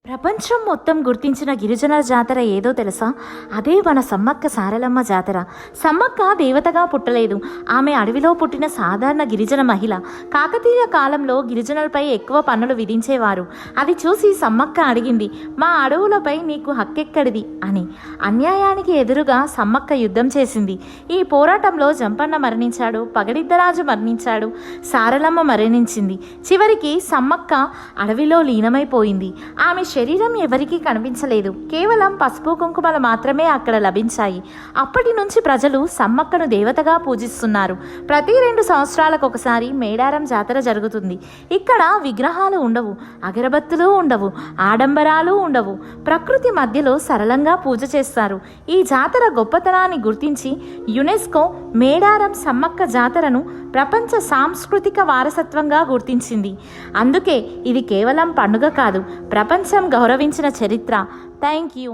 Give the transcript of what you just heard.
ప్రపంచం మొత్తం గుర్తించిన గిరిజనుల జాతర ఏదో తెలుసా? అదే మన సమ్మక్క సారలమ్మ జాతర. సమ్మక్క దేవతగా పుట్టలేదు. ఆమె అడవిలో పుట్టిన సాధారణ గిరిజన మహిళ. కాకతీయ కాలంలో గిరిజనులపై ఎక్కువ పన్నులు విధించేవారు. అది చూసి సమ్మక్క అడిగింది, మా అడవులపై నీకు హక్కెక్కడిది అని. అన్యాయానికి ఎదురుగా సమ్మక్క యుద్ధం చేసింది. ఈ పోరాటంలో జంపన్న మరణించాడు, పగడిద్దరాజు మరణించాడు, సారలమ్మ మరణించింది. చివరికి సమ్మక్క అడవిలో లీనమైపోయింది. ఆమె శరీరం ఎవరికీ కనిపించలేదు. కేవలం పసుపు కుంకుమలు మాత్రమే అక్కడ లభించాయి. అప్పటి నుంచి ప్రజలు సమ్మక్కను దేవతగా పూజిస్తున్నారు. ప్రతి 2 సంవత్సరాలకు ఒకసారి మేడారం జాతర జరుగుతుంది. ఇక్కడ విగ్రహాలు ఉండవు, అగరబత్తులు ఉండవు, ఆడంబరాలు ఉండవు. ప్రకృతి మధ్యలో సరళంగా పూజ చేస్తారు. ఈ జాతర గొప్పతనాన్ని గుర్తించి యునెస్కో మేడారం సమ్మక్క జాతరను ప్రపంచ సాంస్కృతిక వారసత్వంగా గుర్తించింది. అందుకే ఇది కేవలం పండుగ కాదు, ప్రపంచం గౌరవించిన చరిత్ర. Thank you.